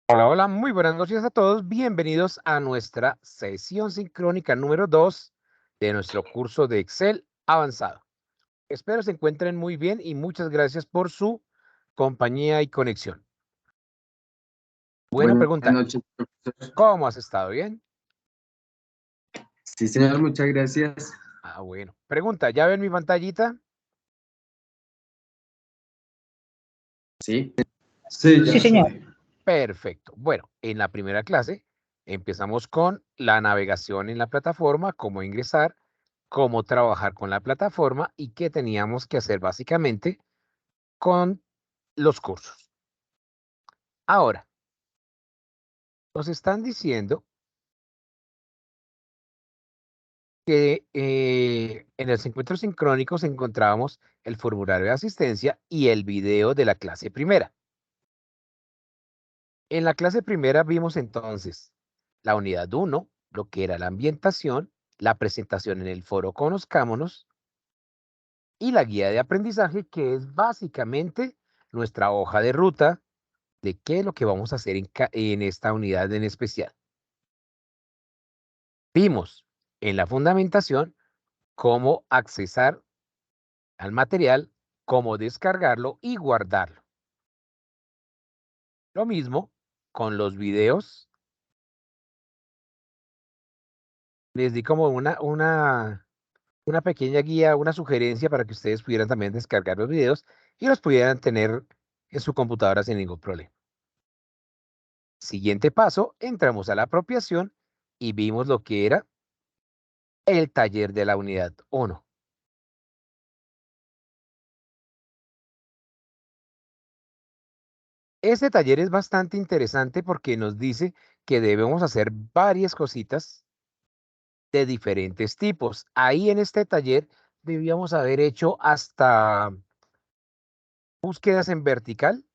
Hola, hola, muy buenas noches a todos. Bienvenidos a nuestra sesión sincrónica número 2 de nuestro curso de Excel avanzado. Espero se encuentren muy bien y muchas gracias por su compañía y conexión. Bueno, Buenas pregunta, noches, profesor. ¿cómo has estado? ¿Bien? Sí, señor, muchas gracias. Bueno. Pregunta, ¿ya ven mi pantallita? Sí. Sí, Sí, señor. Perfecto. Bueno, en la primera clase empezamos con la navegación en la plataforma, cómo ingresar, cómo trabajar con la plataforma y qué teníamos que hacer básicamente con los cursos. Ahora, nos están diciendo que en los encuentros sincrónicos encontrábamos el formulario de asistencia y el video de la clase primera. En la clase primera vimos entonces la unidad 1, lo que era la ambientación, la presentación en el foro Conozcámonos y la guía de aprendizaje, que es básicamente nuestra hoja de ruta de qué es lo que vamos a hacer en esta unidad en especial. Vimos en la fundamentación cómo accesar al material, cómo descargarlo y guardarlo. Lo mismo con los videos. Les di como una pequeña guía, una sugerencia para que ustedes pudieran también descargar los videos y los pudieran tener en su computadora sin ningún problema. Siguiente paso, entramos a la apropiación y vimos lo que era el taller de la unidad 1. Este taller es bastante interesante porque nos dice que debemos hacer varias cositas de diferentes tipos. Ahí en este taller debíamos haber hecho hasta búsquedas en vertical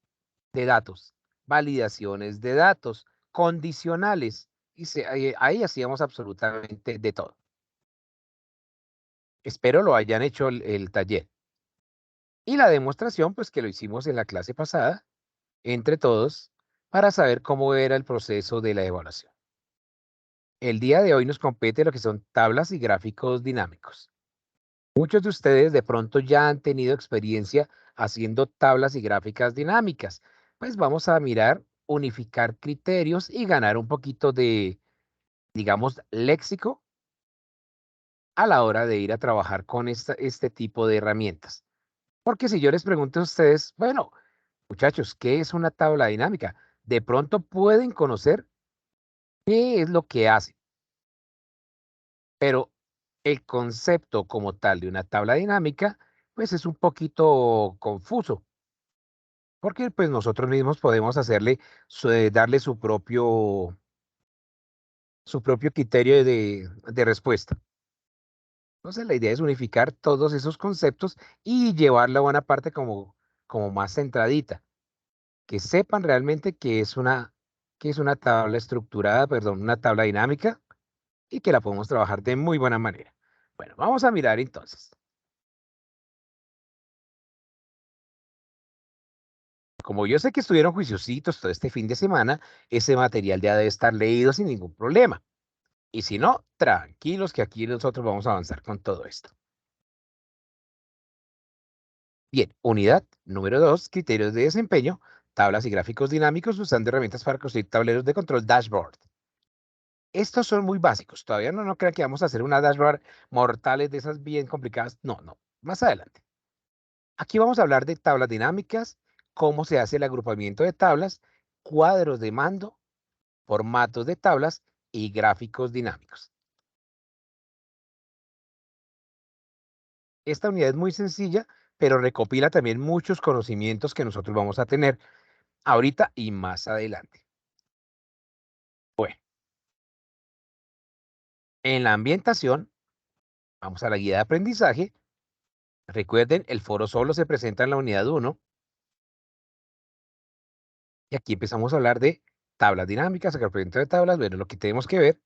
de datos, validaciones de datos, condicionales, y ahí hacíamos absolutamente de todo. Espero lo hayan hecho el taller. Y la demostración, pues que lo hicimos en la clase pasada, entre todos, para saber cómo era el proceso de la evaluación. El día de hoy nos compete lo que son tablas y gráficos dinámicos. Muchos de ustedes de pronto ya han tenido experiencia haciendo tablas y gráficas dinámicas. Pues vamos a mirar, unificar criterios y ganar un poquito de, digamos, léxico a la hora de ir a trabajar con este tipo de herramientas. Porque si yo les pregunto a ustedes, bueno, muchachos, ¿qué es una tabla dinámica? De pronto pueden conocer qué es lo que hace, pero el concepto como tal de una tabla dinámica, pues es un poquito confuso, porque pues nosotros mismos podemos hacerle, darle su propio criterio de respuesta. Entonces la idea es unificar todos esos conceptos y llevarla a buena parte como más centradita, que sepan realmente que es una tabla estructurada, perdón, una tabla dinámica y que la podemos trabajar de muy buena manera. Bueno, vamos a mirar entonces. Como yo sé que estuvieron juiciositos todo este fin de semana, ese material ya debe estar leído sin ningún problema. Y si no, tranquilos que aquí nosotros vamos a avanzar con todo esto. Bien, unidad número 2, criterios de desempeño, tablas y gráficos dinámicos usando herramientas para construir tableros de control dashboard. Estos son muy básicos. Todavía no crean que vamos a hacer una dashboard mortales de esas bien complicadas. No, no. Más adelante. Aquí vamos a hablar de tablas dinámicas, cómo se hace el agrupamiento de tablas, cuadros de mando, formatos de tablas y gráficos dinámicos. Esta unidad es muy sencilla, pero recopila también muchos conocimientos que nosotros vamos a tener ahorita y más adelante. Bueno, en la ambientación, vamos a la guía de aprendizaje. Recuerden, el foro solo se presenta en la unidad 1. Y aquí empezamos a hablar de tablas dinámicas, agrupamiento de tablas, bueno, lo que tenemos que ver.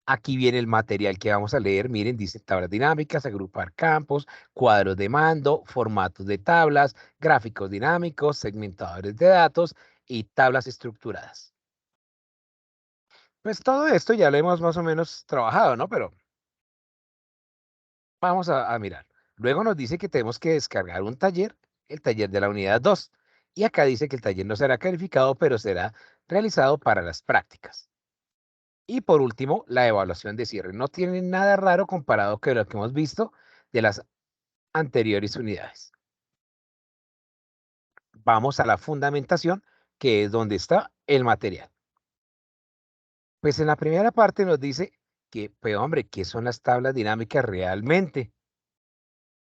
Aquí viene el material que vamos a leer. Miren, dice tablas dinámicas, agrupar campos, cuadros de mando, formatos de tablas, gráficos dinámicos, segmentadores de datos y tablas estructuradas. Pues todo esto ya lo hemos más o menos trabajado, ¿no? Pero vamos a mirar. Luego nos dice que tenemos que descargar un taller, el taller de la unidad 2. Y acá dice que el taller no será calificado, pero será realizado para las prácticas. Y por último, la evaluación de cierre. No tiene nada raro comparado con lo que hemos visto de las anteriores unidades. Vamos a la fundamentación, que es donde está el material. Pues en la primera parte nos dice que, pues hombre, ¿qué son las tablas dinámicas realmente?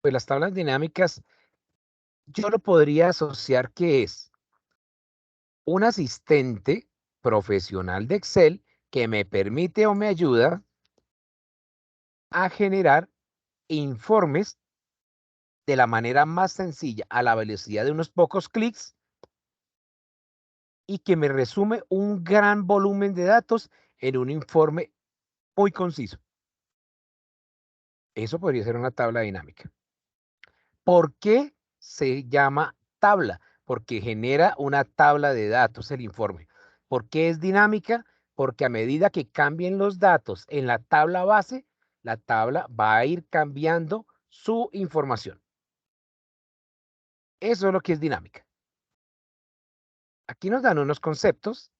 Pues las tablas dinámicas, yo lo podría asociar que es un asistente profesional de Excel que me permite o me ayuda a generar informes de la manera más sencilla, a la velocidad de unos pocos clics, y que me resume un gran volumen de datos en un informe muy conciso. Eso podría ser una tabla dinámica. ¿Por qué se llama tabla? Porque genera una tabla de datos el informe. ¿Por qué es dinámica? Porque a medida que cambien los datos en la tabla base, la tabla va a ir cambiando su información. Eso es lo que es dinámica. Aquí nos dan unos conceptos.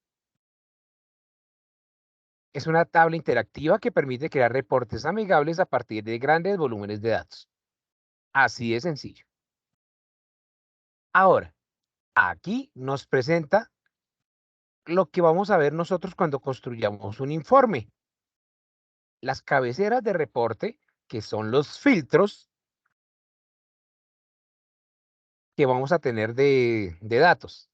Es una tabla interactiva que permite crear reportes amigables a partir de grandes volúmenes de datos. Así de sencillo. Ahora, aquí nos presenta lo que vamos a ver nosotros cuando construyamos un informe. Las cabeceras de reporte, que son los filtros que vamos a tener de datos.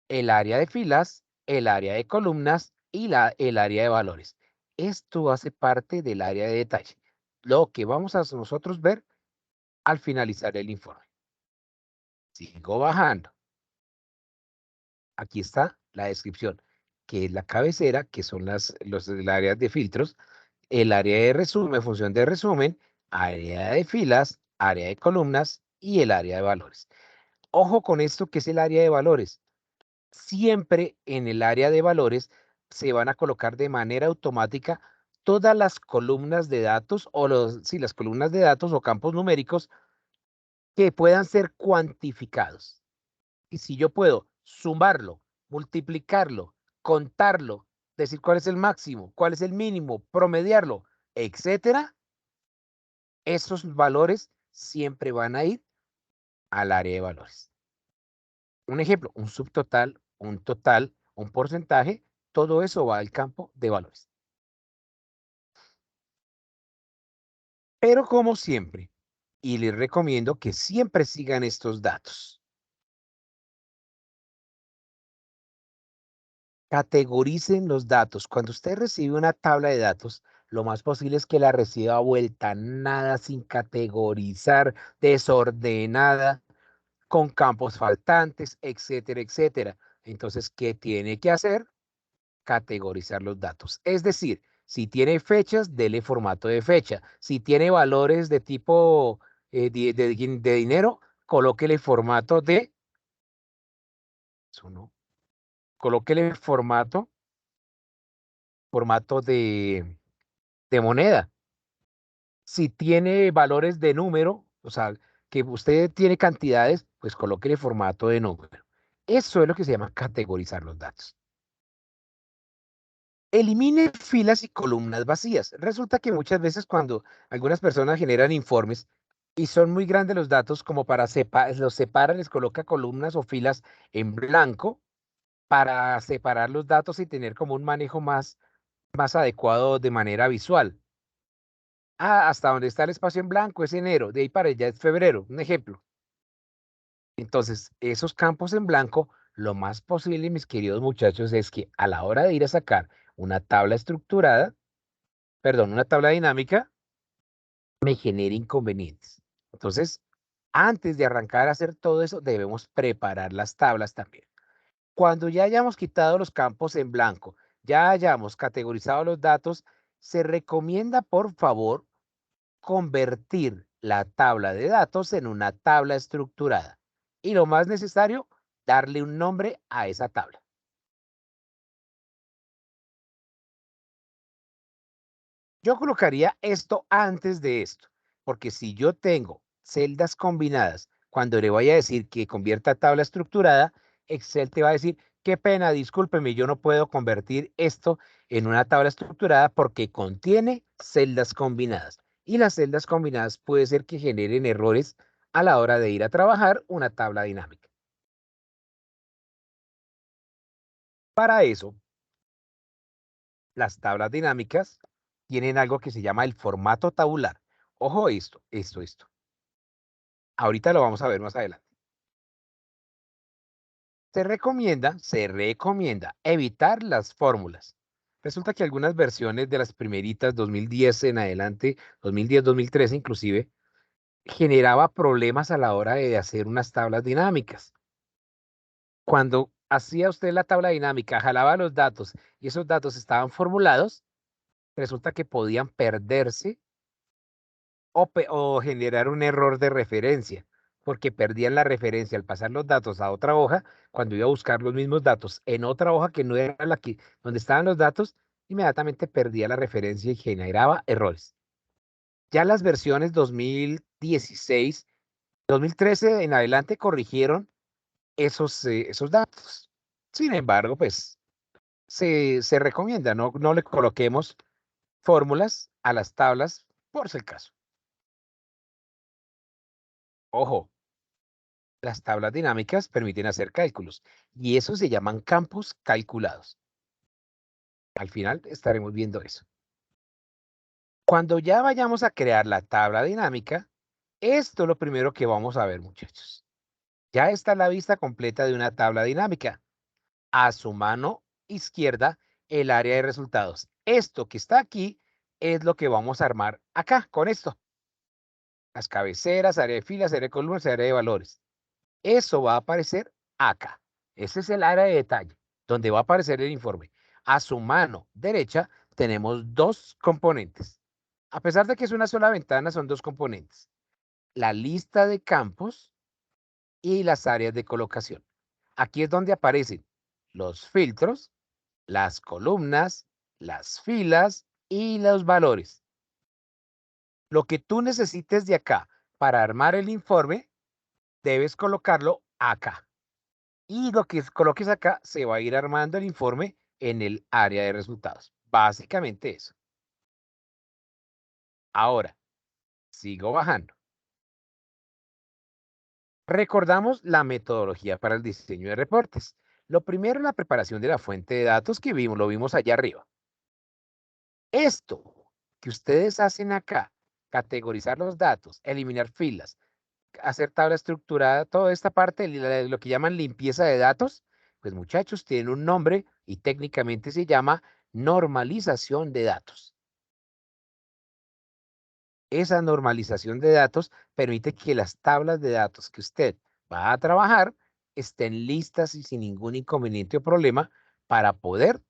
El área de filas, el área de columnas y el área de valores. Esto hace parte del área de detalle, lo que vamos a nosotros ver al finalizar el informe. Sigo bajando. Aquí está la descripción, que es la cabecera, que son las áreas de filtros, el área de resumen, función de resumen, área de filas, área de columnas y el área de valores. Ojo con esto, que es el área de valores. Siempre en el área de valores se van a colocar de manera automática todas las columnas de datos o las columnas de datos o campos numéricos que puedan ser cuantificados. Y si yo puedo sumarlo, multiplicarlo, contarlo, decir cuál es el máximo, cuál es el mínimo, promediarlo, etcétera, esos valores siempre van a ir al área de valores. Un ejemplo, un subtotal, un total, un porcentaje, todo eso va al campo de valores. Pero como siempre, y les recomiendo que siempre sigan estos datos. Categoricen los datos. Cuando usted recibe una tabla de datos, lo más posible es que la reciba vuelta nada, sin categorizar, desordenada, con campos faltantes, etcétera, etcétera. Entonces, ¿qué tiene que hacer? Categorizar los datos. Es decir, si tiene fechas, dele formato de fecha. Si tiene valores de tipo de dinero, colóquele formato de... Eso no. Colóquele formato de moneda. Si tiene valores de número, o sea, que usted tiene cantidades, pues colóquele formato de número. Eso es lo que se llama categorizar los datos. Elimine filas y columnas vacías. Resulta que muchas veces cuando algunas personas generan informes y son muy grandes los datos como para los separa, les coloca columnas o filas en blanco para separar los datos y tener como un manejo más adecuado de manera visual. Hasta donde está el espacio en blanco es enero, de ahí para allá es febrero, un ejemplo. Entonces, esos campos en blanco, lo más posible, mis queridos muchachos, es que a la hora de ir a sacar una tabla estructurada, perdón, una tabla dinámica, me genere inconvenientes. Entonces, antes de arrancar a hacer todo eso, debemos preparar las tablas también. Cuando ya hayamos quitado los campos en blanco, ya hayamos categorizado los datos, se recomienda, por favor, convertir la tabla de datos en una tabla estructurada. Y lo más necesario, darle un nombre a esa tabla. Yo colocaría esto antes de esto, porque si yo tengo celdas combinadas, cuando le voy a decir que convierta a tabla estructurada, Excel te va a decir, qué pena, discúlpeme, yo no puedo convertir esto en una tabla estructurada porque contiene celdas combinadas. Y las celdas combinadas puede ser que generen errores a la hora de ir a trabajar una tabla dinámica. Para eso, las tablas dinámicas tienen algo que se llama el formato tabular. Ojo esto. Ahorita lo vamos a ver más adelante. Se recomienda evitar las fórmulas. Resulta que algunas versiones de las primeritas 2010 en adelante, 2010, 2013 inclusive, generaba problemas a la hora de hacer unas tablas dinámicas. Cuando hacía usted la tabla dinámica, jalaba los datos y esos datos estaban formulados, resulta que podían perderse o generar un error de referencia, porque perdían la referencia al pasar los datos a otra hoja, cuando iba a buscar los mismos datos en otra hoja que no era la que donde estaban los datos, inmediatamente perdía la referencia y generaba errores. Ya las versiones 2016, 2013 en adelante corrigieron esos datos. Sin embargo, pues se recomienda, no le coloquemos fórmulas a las tablas por si el caso. Ojo, las tablas dinámicas permiten hacer cálculos y esos se llaman campos calculados. Al final estaremos viendo eso. Cuando ya vayamos a crear la tabla dinámica, esto es lo primero que vamos a ver, muchachos. Ya está la vista completa de una tabla dinámica. A su mano izquierda, el área de resultados. Esto que está aquí es lo que vamos a armar acá con esto. Las cabeceras, área de filas, área de columnas, área de valores. Eso va a aparecer acá. Ese es el área de detalle, donde va a aparecer el informe. A su mano derecha tenemos dos componentes. A pesar de que es una sola ventana, son dos componentes. La lista de campos y las áreas de colocación. Aquí es donde aparecen los filtros, las columnas, las filas y los valores. Lo que tú necesites de acá para armar el informe, debes colocarlo acá. Y lo que coloques acá se va a ir armando el informe en el área de resultados. Básicamente eso. Ahora, sigo bajando. Recordamos la metodología para el diseño de reportes. Lo primero es la preparación de la fuente de datos que vimos, lo vimos allá arriba. Esto que ustedes hacen acá, categorizar los datos, eliminar filas, hacer tabla estructurada, toda esta parte, lo que llaman limpieza de datos, pues muchachos, tienen un nombre y técnicamente se llama normalización de datos. Esa normalización de datos permite que las tablas de datos que usted va a trabajar estén listas y sin ningún inconveniente o problema para poder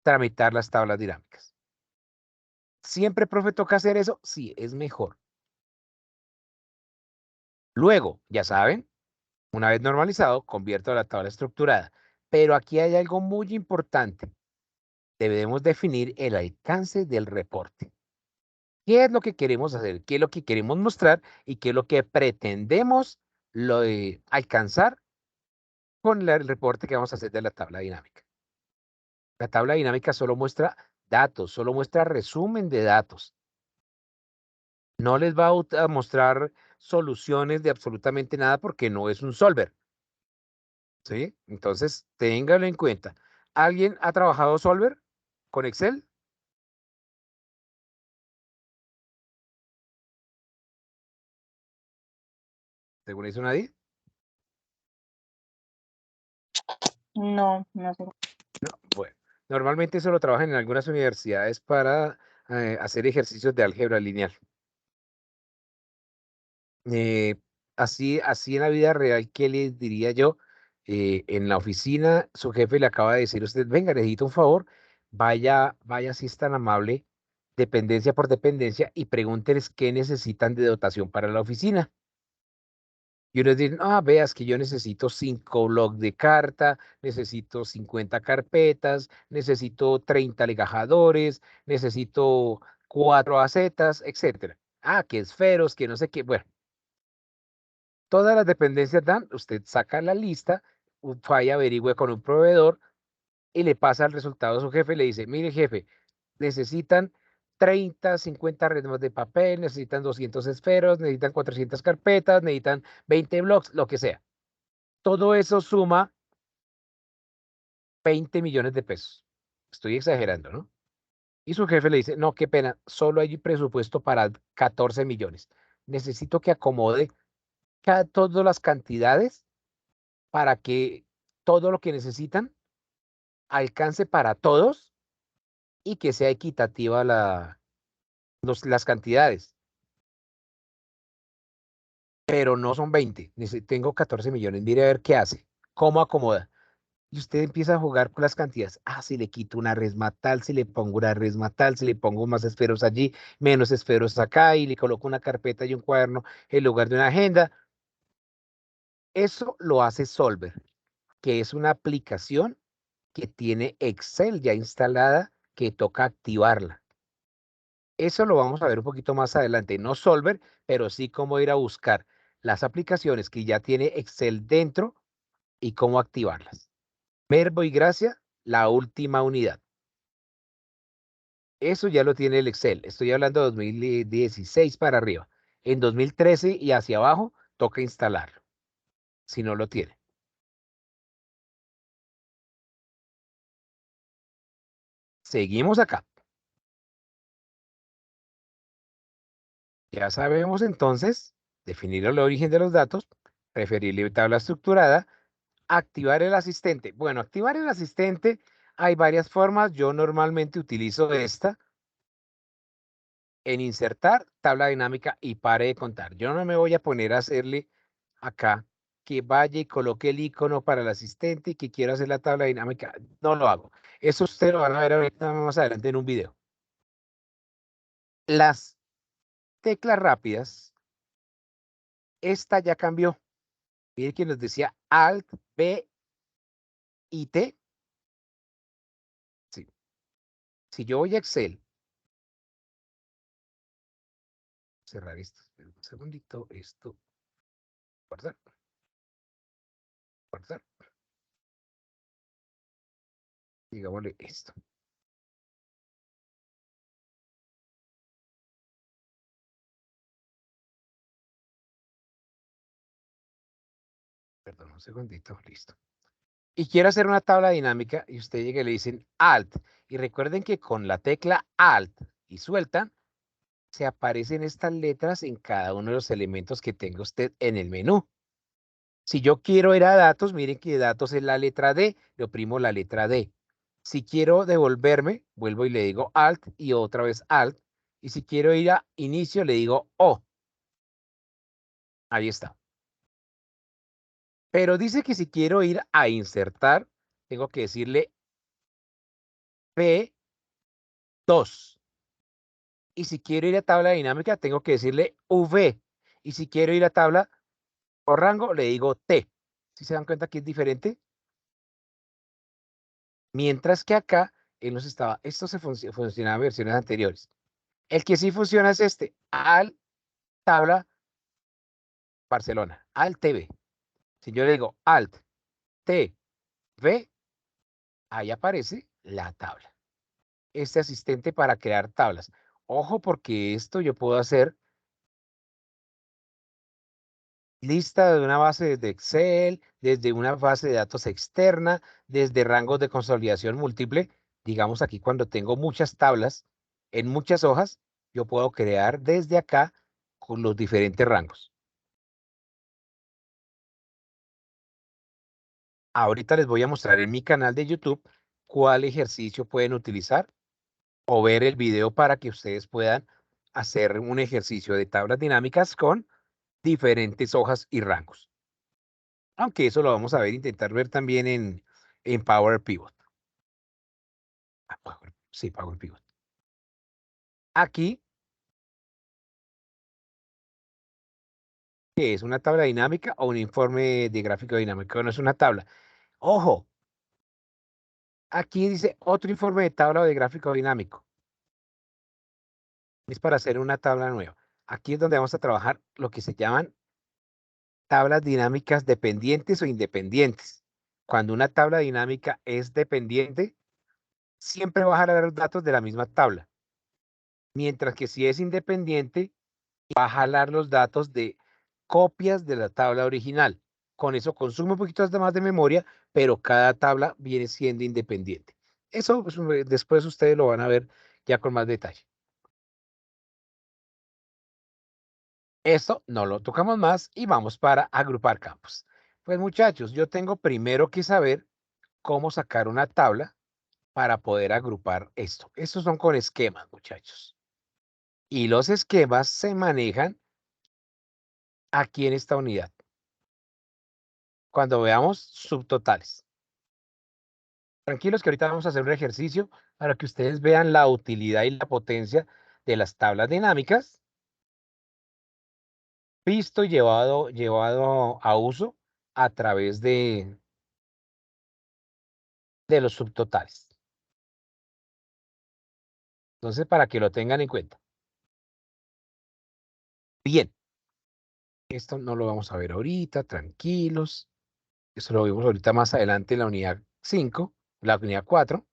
tramitar las tablas dinámicas. ¿Siempre, profe, toca hacer eso? Sí, es mejor. Luego, ya saben, una vez normalizado, convierto a la tabla estructurada. Pero aquí hay algo muy importante. Debemos definir el alcance del reporte. ¿Qué es lo que queremos hacer? ¿Qué es lo que queremos mostrar? ¿Y qué es lo que pretendemos alcanzar con el reporte que vamos a hacer de la tabla dinámica? La tabla dinámica solo muestra datos, solo muestra resumen de datos. No les va a mostrar soluciones de absolutamente nada porque no es un solver. ¿Sí? Entonces, téngalo en cuenta. ¿Alguien ha trabajado Solver con Excel? ¿Según eso nadie? No, no sé. No. Bueno, normalmente eso lo trabajan en algunas universidades para hacer ejercicios de álgebra lineal. Así en la vida real, ¿qué les diría yo? En la oficina, su jefe le acaba de decir a usted, venga, necesito un favor, vaya si es tan amable, dependencia por dependencia, y pregúnteles qué necesitan de dotación para la oficina. Y uno dice, ah, veas que yo necesito 5 blogs de carta, necesito 50 carpetas, necesito 30 legajadores, necesito 4 acetas, etcétera. Ah, que esferos, que no sé qué. Bueno, todas las dependencias dan, usted saca la lista, vaya, averigüe con un proveedor y le pasa el resultado a su jefe y le dice, mire jefe, necesitan 30, 50 redmas de papel, necesitan 200 esferos, necesitan 400 carpetas, necesitan 20 blogs, lo que sea. Todo eso suma 20 millones de pesos. Estoy exagerando, ¿no? Y su jefe le dice, no, qué pena, solo hay presupuesto para 14 millones. Necesito que acomode todas las cantidades para que todo lo que necesitan alcance para todos y que sea equitativa las cantidades. Pero no son 20, tengo 14 millones, mire a ver qué hace, cómo acomoda. Y usted empieza a jugar con las cantidades. Ah, si le quito una resma tal, si le pongo una resma tal, si le pongo más esferos allí, menos esferos acá, y le coloco una carpeta y un cuaderno en lugar de una agenda. Eso lo hace Solver, que es una aplicación que tiene Excel ya instalada, que toca activarla. Eso lo vamos a ver un poquito más adelante, no Solver, pero sí cómo ir a buscar las aplicaciones que ya tiene Excel dentro y cómo activarlas. Verbo y Gracia, la última unidad. Eso ya lo tiene el Excel. Estoy hablando de 2016 para arriba. En 2013 y hacia abajo toca instalarlo, si no lo tiene. Seguimos acá. Ya sabemos entonces definir el origen de los datos, preferible tabla estructurada, activar el asistente. Bueno, activar el asistente hay varias formas. Yo normalmente utilizo esta en insertar tabla dinámica y pare de contar. Yo no me voy a poner a hacerle acá que vaya y coloque el icono para el asistente y que quiera hacer la tabla dinámica. No lo hago. Eso ustedes lo van a ver ahorita más adelante en un video. Las teclas rápidas, esta ya cambió. Miren que nos decía Alt, B y T. Sí. Si yo voy a Excel, cerrar esto, un segundito, esto, guardar, guardar. Digámosle esto. Perdón, un segundito, listo. Y quiero hacer una tabla dinámica y usted llega y le dicen Alt. Y recuerden que con la tecla Alt y sueltan, se aparecen estas letras en cada uno de los elementos que tenga usted en el menú. Si yo quiero ir a datos, miren que datos es la letra D, le oprimo la letra D. Si quiero devolverme, vuelvo y le digo Alt y otra vez Alt. Y si quiero ir a inicio, le digo O. Ahí está. Pero dice que si quiero ir a insertar, tengo que decirle P2. Y si quiero ir a tabla dinámica, tengo que decirle V. Y si quiero ir a tabla o rango, le digo T. ¿Sí se dan cuenta que es diferente? Mientras que acá, él nos estaba, esto se funcionaba en versiones anteriores. El que sí funciona es este, al tabla Barcelona, al TV. Si yo le digo Alt, T, V, ahí aparece la tabla. Este asistente para crear tablas. Ojo, porque esto yo puedo hacer lista de una base de Excel, desde una base de datos externa, desde rangos de consolidación múltiple. Digamos aquí cuando tengo muchas tablas en muchas hojas, yo puedo crear desde acá con los diferentes rangos. Ahorita les voy a mostrar en mi canal de YouTube cuál ejercicio pueden utilizar o ver el video para que ustedes puedan hacer un ejercicio de tablas dinámicas con diferentes hojas y rangos. Aunque eso lo vamos a ver, intentar ver también en Power Pivot. Sí, Power Pivot. Aquí ¿qué es? ¿Una tabla dinámica o un informe de gráfico dinámico? No es una tabla. Ojo, aquí dice otro informe de tabla o de gráfico dinámico. Es para hacer una tabla nueva. Aquí es donde vamos a trabajar lo que se llaman tablas dinámicas dependientes o independientes. Cuando una tabla dinámica es dependiente, siempre va a jalar los datos de la misma tabla. Mientras que si es independiente, va a jalar los datos de copias de la tabla original. Con eso consume un poquito más de memoria, pero cada tabla viene siendo independiente. Eso pues, después ustedes lo van a ver ya con más detalle. Esto no lo tocamos más y vamos para agrupar campos. Pues muchachos, yo tengo primero que saber cómo sacar una tabla para poder agrupar esto. Estos son con esquemas, muchachos. Y los esquemas se manejan aquí en esta unidad. Cuando veamos subtotales. Tranquilos que ahorita vamos a hacer un ejercicio para que ustedes vean la utilidad y la potencia de las tablas dinámicas, visto y llevado a uso a través de los subtotales. Entonces, para que lo tengan en cuenta. Bien, esto no lo vamos a ver ahorita, tranquilos. Eso lo vemos ahorita más adelante en la unidad 5, la unidad 4,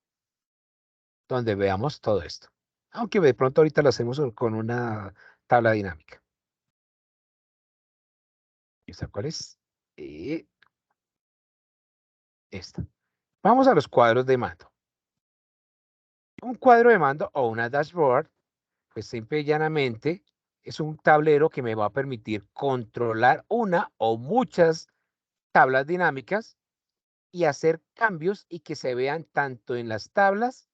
donde veamos todo esto. Aunque de pronto ahorita lo hacemos con una tabla dinámica. ¿Esta cuál es? Esta. Vamos a los cuadros de mando. Un cuadro de mando o una dashboard, pues simple y llanamente es un tablero que me va a permitir controlar una o muchas tablas dinámicas y hacer cambios y que se vean tanto en las tablas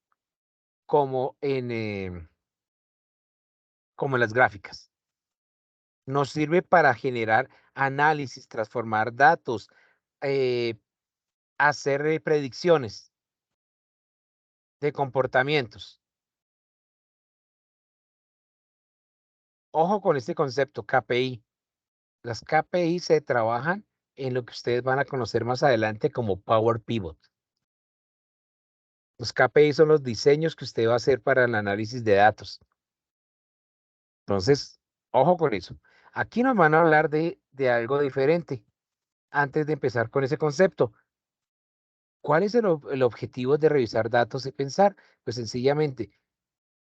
como en las gráficas. Nos sirve para generar análisis, transformar datos, eh, hacer predicciones de comportamientos. Ojo con este concepto, KPI. Las KPI se trabajan en lo que ustedes van a conocer más adelante como Power Pivot. Los KPI son los diseños que usted va a hacer para el análisis de datos. Entonces, ojo con eso. Aquí nos van a hablar de algo diferente. Antes de empezar con ese concepto, ¿cuál es el objetivo de revisar datos y pensar? Pues sencillamente,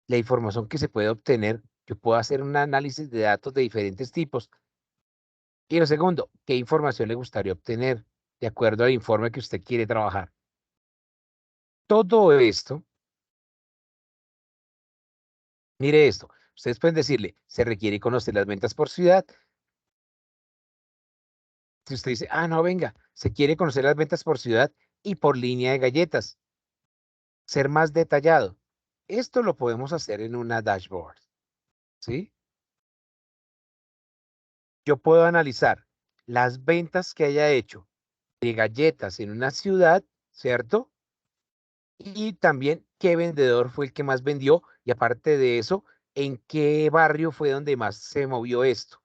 la información que se puede obtener, yo puedo hacer un análisis de datos de diferentes tipos. Y lo segundo, ¿qué información le gustaría obtener de acuerdo al informe que usted quiere trabajar? Todo esto, mire esto, ustedes pueden decirle, se requiere conocer las ventas por ciudad. Si usted dice, ah, no, venga, se quiere conocer las ventas por ciudad y por línea de galletas, ser más detallado. Esto lo podemos hacer en una dashboard, ¿sí? Yo puedo analizar las ventas que haya hecho de galletas en una ciudad, ¿cierto? Y también qué vendedor fue el que más vendió y aparte de eso, en qué barrio fue donde más se movió esto.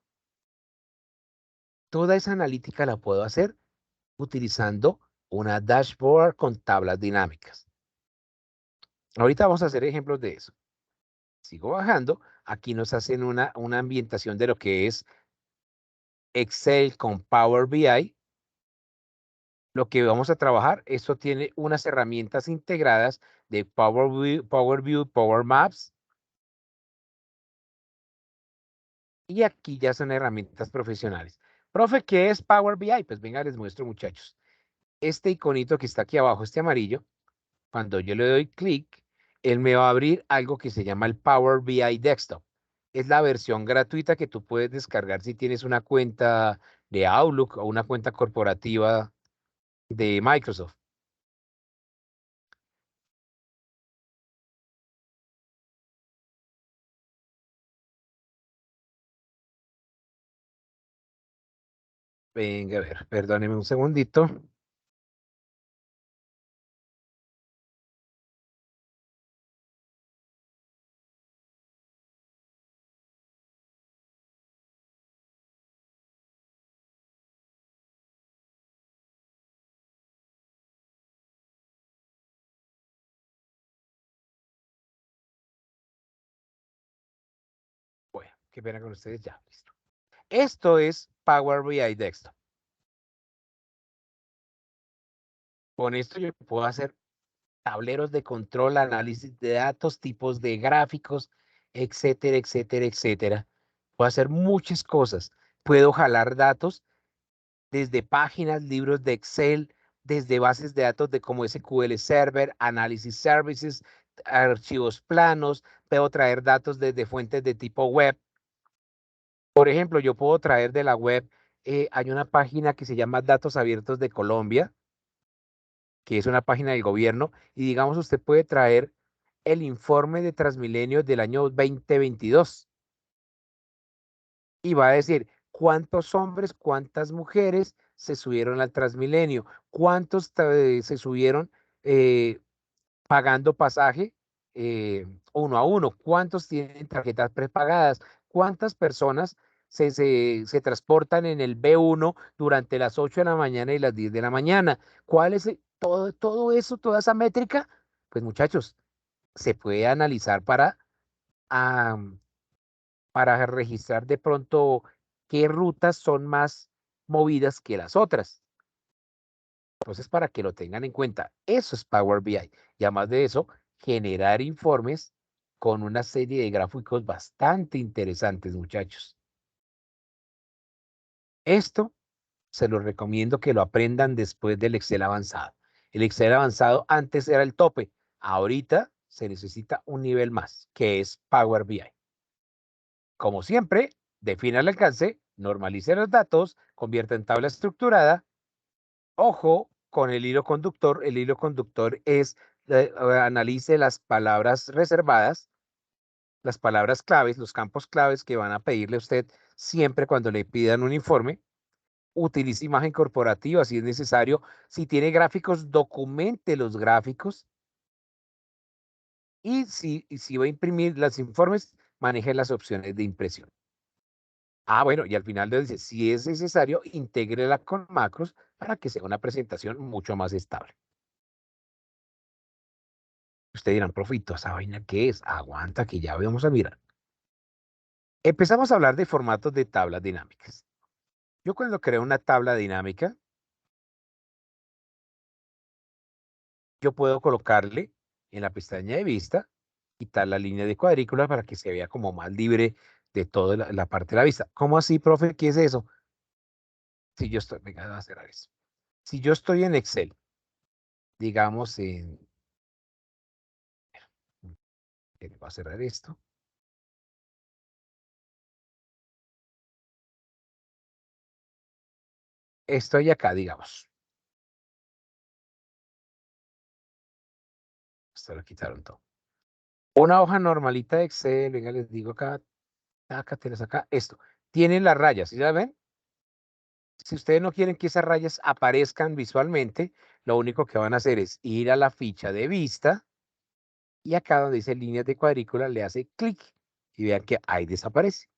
Toda esa analítica la puedo hacer utilizando una dashboard con tablas dinámicas. Ahorita vamos a hacer ejemplos de eso. Sigo bajando. Aquí nos hacen una ambientación de lo que es Excel con Power BI. Lo que vamos a trabajar, esto tiene unas herramientas integradas de Power View, Power Maps. Y aquí ya son herramientas profesionales. Profe, ¿qué es Power BI? Pues venga, les muestro, muchachos. Este iconito que está aquí abajo, este amarillo, cuando yo le doy clic, él me va a abrir algo que se llama el Power BI Desktop. Es la versión gratuita que tú puedes descargar si tienes una cuenta de Outlook o una cuenta corporativa de Microsoft. Venga, a ver, perdóneme un segundito. Qué pena con ustedes, ya, listo. Esto es Power BI Desktop. Con esto yo puedo hacer tableros de control, análisis de datos, tipos de gráficos, etcétera, etcétera, etcétera. Puedo hacer muchas cosas. Puedo jalar datos desde páginas, libros de Excel, desde bases de datos de como SQL Server, Analysis Services, archivos planos. Puedo traer datos desde fuentes de tipo web. Por ejemplo, yo puedo traer de la web, hay una página que se llama Datos Abiertos de Colombia, que es una página del gobierno, y digamos, usted puede traer el informe de Transmilenio del año 2022 y va a decir cuántos hombres, cuántas mujeres se subieron al Transmilenio, cuántos se subieron pagando pasaje uno a uno, cuántos tienen tarjetas prepagadas, cuántas personas se transportan en el B1 durante las 8 de la mañana y las 10 de la mañana. ¿Cuál es todo eso, toda esa métrica? Pues muchachos, se puede analizar am, para registrar de pronto qué rutas son más movidas que las otras. Entonces, para que lo tengan en cuenta, eso es Power BI. Y además de eso, generar informes con una serie de gráficos bastante interesantes, muchachos. Esto se lo recomiendo que lo aprendan después del Excel avanzado. El Excel avanzado antes era el tope. Ahorita se necesita un nivel más, que es Power BI. Como siempre, defina el alcance, normalice los datos, convierta en tabla estructurada. Ojo con el hilo conductor. El hilo conductor es analice las palabras reservadas, las palabras claves, los campos claves que van a pedirle a usted siempre cuando le pidan un informe. Utilice imagen corporativa si es necesario. Si tiene gráficos, documente los gráficos. Y si va a imprimir los informes, maneje las opciones de impresión. Ah, bueno, y al final le dice, si es necesario, intégrela con macros para que sea una presentación mucho más estable. Ustedes dirán, profito, ¿esa vaina qué es? Aguanta que ya vamos a mirar. Empezamos a hablar de formatos de tablas dinámicas. Yo cuando creo una tabla dinámica, yo puedo colocarle en la pestaña de vista, quitar la línea de cuadrícula para que se vea como más libre de toda la parte de la vista. ¿Cómo así, profe? ¿Qué es eso? Si yo estoy, venga, voy a cerrar eso. Si yo estoy en Excel, digamos voy a cerrar esto. Estoy acá, digamos. Esto lo quitaron todo. Una hoja normalita de Excel, venga, les digo acá, acá, tienes acá, esto. Tienen las rayas, ¿sí la ven? Si ustedes no quieren que esas rayas aparezcan visualmente, lo único que van a hacer es ir a la ficha de vista y acá donde dice líneas de cuadrícula le hace clic y vean que ahí desaparece.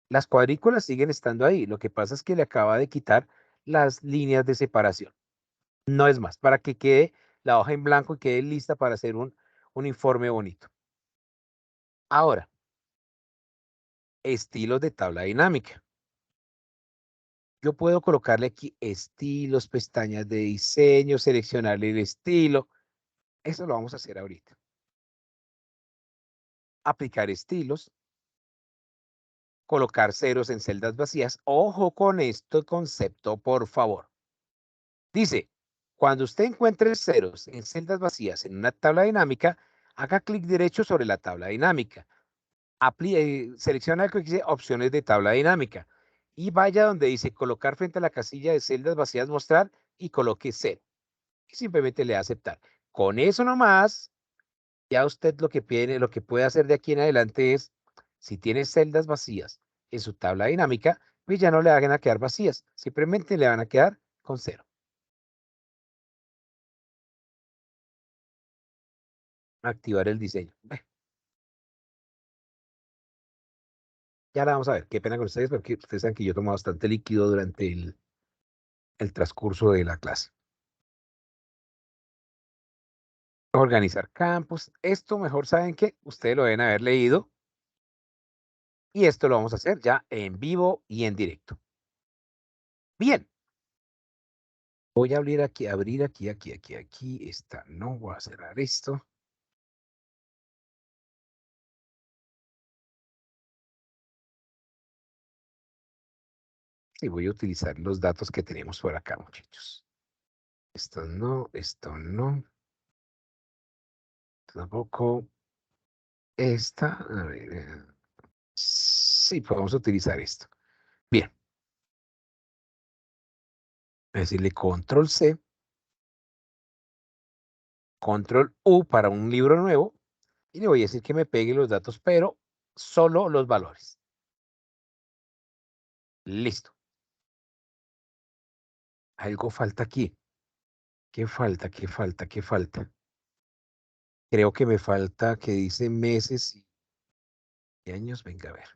Las cuadrículas siguen estando ahí, lo que pasa es que le acaba de quitar las líneas de separación. No es más, para que quede la hoja en blanco y quede lista para hacer un informe bonito. Ahora, estilos de tabla dinámica. Yo puedo colocarle aquí estilos, pestañas de diseño, seleccionarle el estilo. Eso lo vamos a hacer ahorita. Aplicar estilos, colocar ceros en celdas vacías. Ojo con este concepto, por favor. Dice, cuando usted encuentre ceros en celdas vacías en una tabla dinámica, haga clic derecho sobre la tabla dinámica. Selecciona lo que dice opciones de tabla dinámica y vaya donde dice colocar frente a la casilla de celdas vacías mostrar y coloque cero. Y simplemente le da aceptar. Con eso nomás, ya usted lo que puede hacer de aquí en adelante es, si tiene celdas vacías en su tabla dinámica, pues ya no le van a quedar vacías, simplemente le van a quedar con cero. Activar el diseño. Ya la vamos a ver. Qué pena con ustedes porque ustedes saben que yo tomo bastante líquido durante el transcurso de la clase. Organizar campos. Esto mejor saben que ustedes lo deben haber leído Y esto lo vamos a hacer ya en vivo y en directo. Bien. Voy a abrir aquí. Esta no, voy a cerrar esto. Y voy a utilizar los datos que tenemos por acá, muchachos. Esto no, tampoco. Esta, a ver, sí, podemos utilizar esto. Bien. Voy a decirle control C, control U para un libro nuevo, y le voy a decir que me pegue los datos, pero solo los valores. Listo. Algo falta aquí. ¿Qué falta? Creo que me falta que dice meses y años. Venga a ver.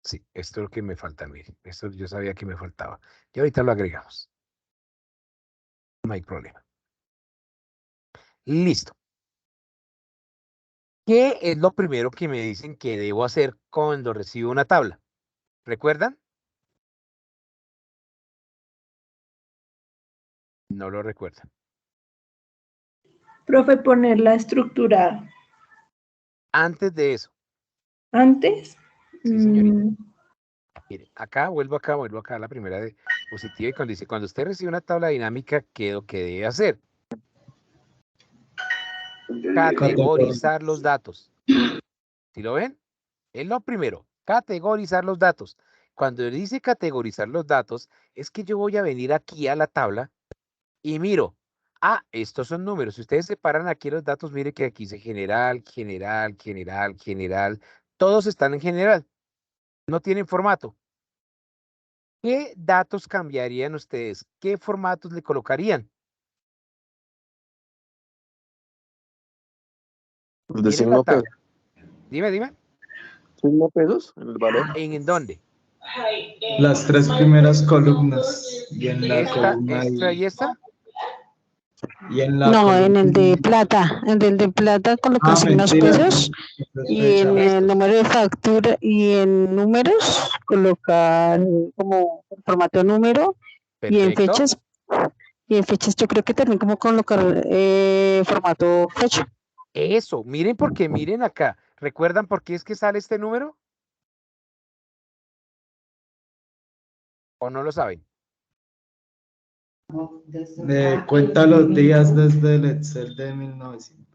Sí, esto es lo que me falta, miren. Esto yo sabía que me faltaba. Y ahorita lo agregamos. No hay problema. Listo. ¿Qué es lo primero que me dicen que debo hacer cuando recibo una tabla? ¿Recuerdan? No lo recuerdan. Profe, poner la estructura Antes de eso, antes. sí, señorita. Mire, vuelvo acá a la primera diapositiva y cuando dice, cuando usted recibe una tabla dinámica, ¿qué es lo que debe hacer? Categorizar los datos. ¿Sí lo ven? Es lo primero, categorizar los datos. Cuando dice categorizar los datos, es que yo voy a venir aquí a la tabla y miro, estos son números. Si ustedes separan aquí los datos, mire que aquí dice general, general. Todos están en general. No tienen formato. ¿Qué datos cambiarían ustedes? ¿Qué formatos le colocarían? Los de Miren la signo pesos. tabla. Dime. ¿Signo pesos en el valor? ¿En dónde? Las tres primeras columnas y en la columna ¿Esta y esta? y en la No, en el de columna. plata. En el de plata coloca signos Mentira. pesos y en el número de factura y en números colocar como formato número y en Perfecto. fechas yo creo que también como colocar formato fecha. Eso, miren porque miren acá. ¿Recuerdan por qué es que sale este número? ¿O no lo saben? Cuenta los días desde el Excel de 1900.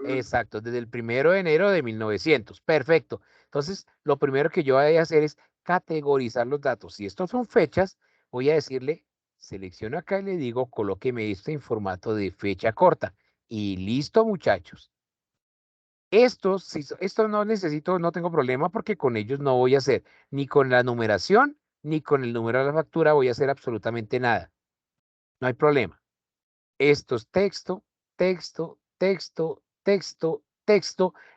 Exacto, desde el 1 de enero de 1900. Perfecto. Entonces, lo primero que yo voy a hacer es categorizar los datos. Si estos son fechas, voy a decirle, selecciono acá y le digo, colóqueme esto en formato de fecha corta. Y listo, muchachos. Estos no tengo problema porque con ellos no voy a hacer ni con la numeración, ni con el número de la factura voy a hacer absolutamente nada. No hay problema. Estos texto,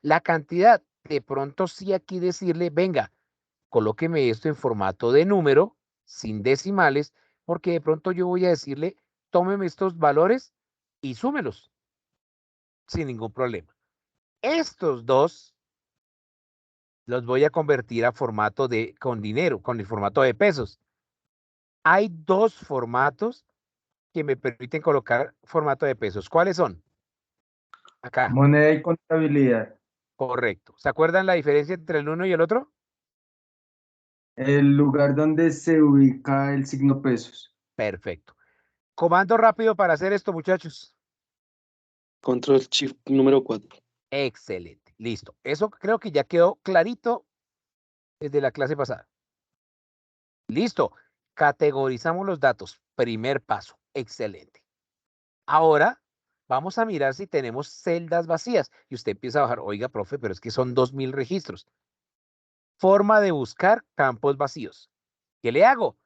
la cantidad. De pronto sí aquí decirle, venga, colóqueme esto en formato de número, sin decimales, porque de pronto yo voy a decirle, tómeme estos valores y súmelos, sin ningún problema. Estos dos los voy a convertir a formato con dinero, con el formato de pesos. Hay dos formatos que me permiten colocar formato de pesos. ¿Cuáles son? Acá. Moneda y contabilidad. Correcto. ¿Se acuerdan la diferencia entre el uno y el otro? El lugar donde se ubica el signo pesos. Perfecto. Comando rápido para hacer esto, muchachos. Control Shift número 4. Excelente. Listo. Eso creo que ya quedó clarito desde la clase pasada. Listo. Categorizamos los datos. Primer paso. Excelente. Ahora vamos a mirar si tenemos celdas vacías. Y usted empieza a bajar. Oiga, profe, pero es que son 2000 registros. Forma de buscar campos vacíos. ¿Qué le hago?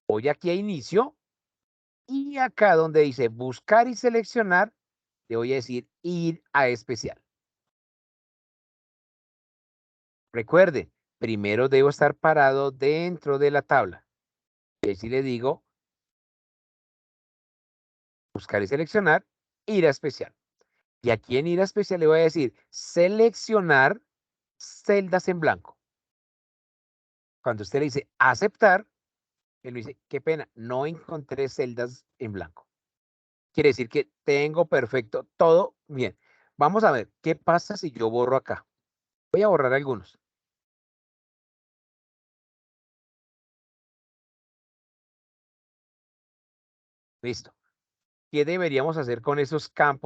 Voy aquí a inicio y acá donde dice buscar y seleccionar, le voy a decir ir a especial. Recuerden, primero debo estar parado dentro de la tabla. Y si le digo, buscar y seleccionar, ir a especial. Y aquí en ir a especial le voy a decir, seleccionar celdas en blanco. Cuando usted le dice aceptar, él le dice, qué pena, no encontré celdas en blanco. Quiere decir que tengo perfecto todo bien. Vamos a ver, ¿qué pasa si yo borro acá? Voy a borrar algunos. Listo. ¿Qué deberíamos hacer con esos campos